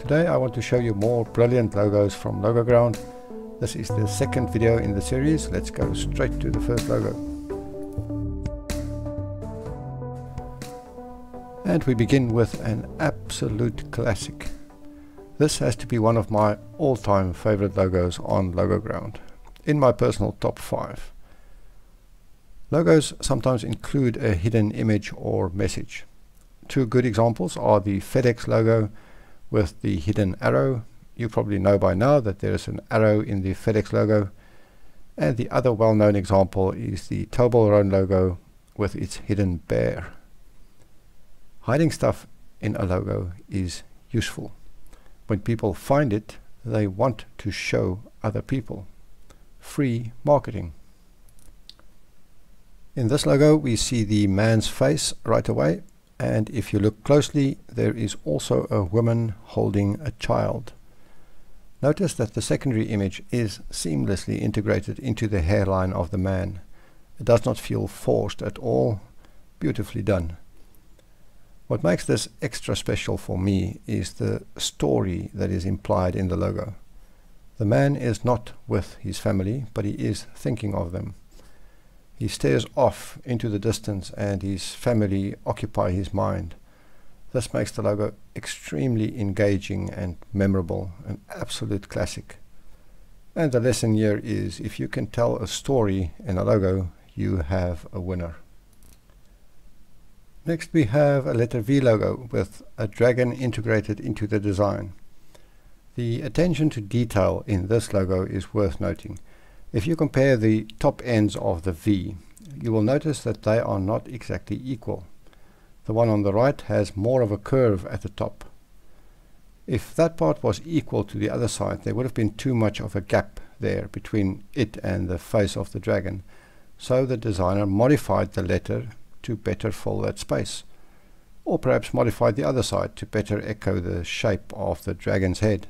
Today I want to show you more brilliant logos from LogoGround. This is the second video in the series. Let's go straight to the first logo. And we begin with an absolute classic. This has to be one of my all-time favorite logos on LogoGround, in my personal top 5. Logos sometimes include a hidden image or message. Two good examples are the FedEx logo with the hidden arrow. You probably know by now that there is an arrow in the FedEx logo. And the other well-known example is the Toblerone logo with its hidden bear. Hiding stuff in a logo is useful. When people find it, they want to show other people. Free marketing. In this logo we see the man's face right away, and if you look closely there is also a woman holding a child. Notice that the secondary image is seamlessly integrated into the hairline of the man. It does not feel forced at all. Beautifully done. What makes this extra special for me is the story that is implied in the logo. The man is not with his family, but he is thinking of them. He stares off into the distance and his family occupy his mind. This makes the logo extremely engaging and memorable, an absolute classic. And the lesson here is, if you can tell a story in a logo, you have a winner. Next we have a letter V logo with a dragon integrated into the design. The attention to detail in this logo is worth noting. If you compare the top ends of the V, you will notice that they are not exactly equal. The one on the right has more of a curve at the top. If that part was equal to the other side, there would have been too much of a gap there between it and the face of the dragon. So the designer modified the letter to better fill that space. Or perhaps modified the other side to better echo the shape of the dragon's head.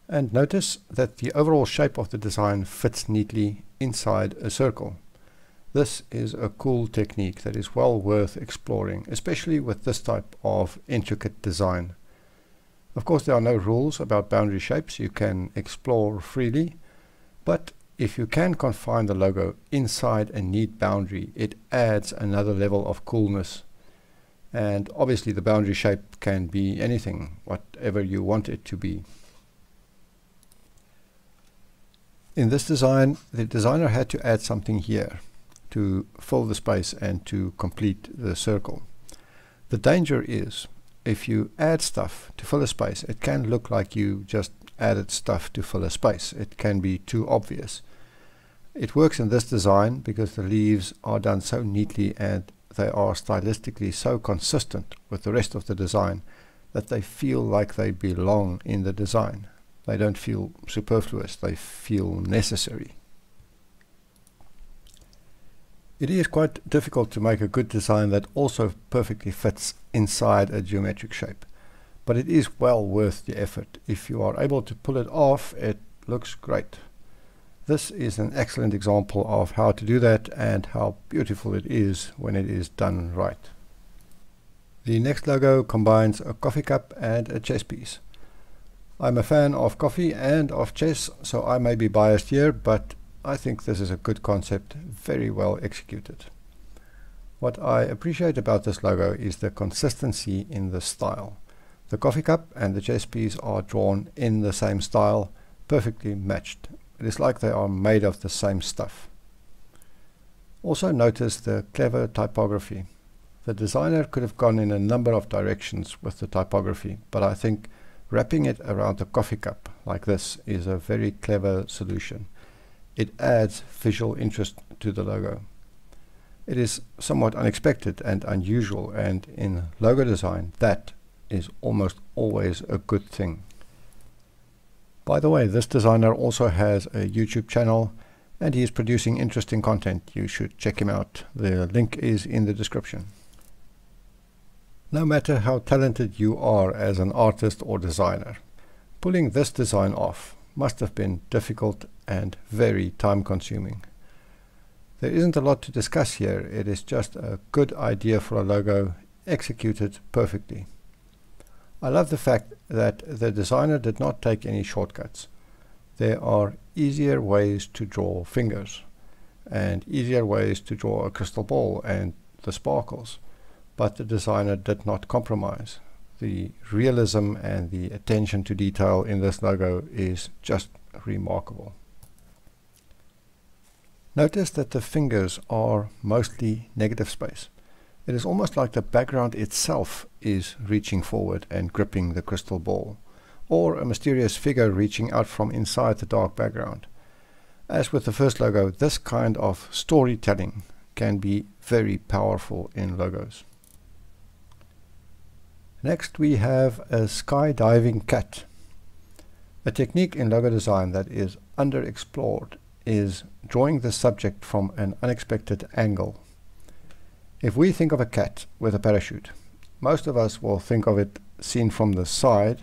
And notice that the overall shape of the design fits neatly inside a circle. This is a cool technique that is well worth exploring, especially with this type of intricate design. Of course, there are no rules about boundary shapes. You can explore freely, but if you can confine the logo inside a neat boundary, it adds another level of coolness. And obviously the boundary shape can be anything, whatever you want it to be. In this design, the designer had to add something here to fill the space and to complete the circle. The danger is, if you add stuff to fill a space, it can look like you just added stuff to fill a space. It can be too obvious. It works in this design because the leaves are done so neatly and they are stylistically so consistent with the rest of the design that they feel like they belong in the design. They don't feel superfluous, they feel necessary. It is quite difficult to make a good design that also perfectly fits inside a geometric shape, but it is well worth the effort. If you are able to pull it off, it looks great. This is an excellent example of how to do that and how beautiful it is when it is done right. The next logo combines a coffee cup and a chess piece. I'm a fan of coffee and of chess, so I may be biased here, but I think this is a good concept, very well executed. What I appreciate about this logo is the consistency in the style. The coffee cup and the chess piece are drawn in the same style, perfectly matched. It is like they are made of the same stuff. Also notice the clever typography. The designer could have gone in a number of directions with the typography, but I think wrapping it around the coffee cup like this is a very clever solution. It adds visual interest to the logo. It is somewhat unexpected and unusual, and in logo design that is almost always a good thing. By the way, this designer also has a YouTube channel and he is producing interesting content. You should check him out. The link is in the description. No matter how talented you are as an artist or designer, pulling this design off must have been difficult and very time-consuming. There isn't a lot to discuss here. It is just a good idea for a logo executed perfectly. I love the fact that the designer did not take any shortcuts. There are easier ways to draw fingers and easier ways to draw a crystal ball and the sparkles, but the designer did not compromise. The realism and the attention to detail in this logo is just remarkable. Notice that the fingers are mostly negative space. It is almost like the background itself is reaching forward and gripping the crystal ball, or a mysterious figure reaching out from inside the dark background. As with the first logo, this kind of storytelling can be very powerful in logos. Next we have a skydiving cat. A technique in logo design that is underexplored is drawing the subject from an unexpected angle. If we think of a cat with a parachute, most of us will think of it seen from the side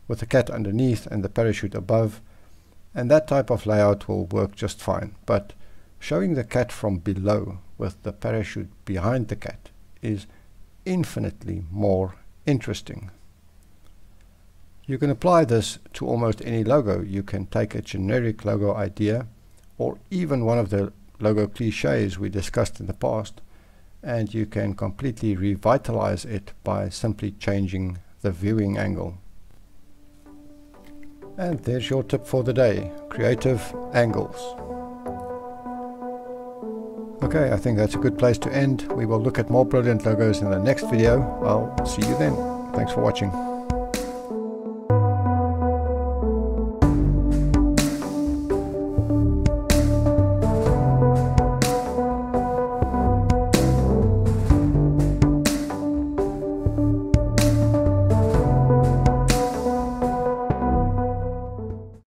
with the cat underneath and the parachute above, and that type of layout will work just fine. But showing the cat from below with the parachute behind the cat is infinitely more interesting. You can apply this to almost any logo. You can take a generic logo idea or even one of the logo cliches we discussed in the past, and you can completely revitalize it by simply changing the viewing angle. And there's your tip for the day: creative angles. Okay, I think that's a good place to end. We will look at more brilliant logos in the next video. I'll see you then. Thanks for watching.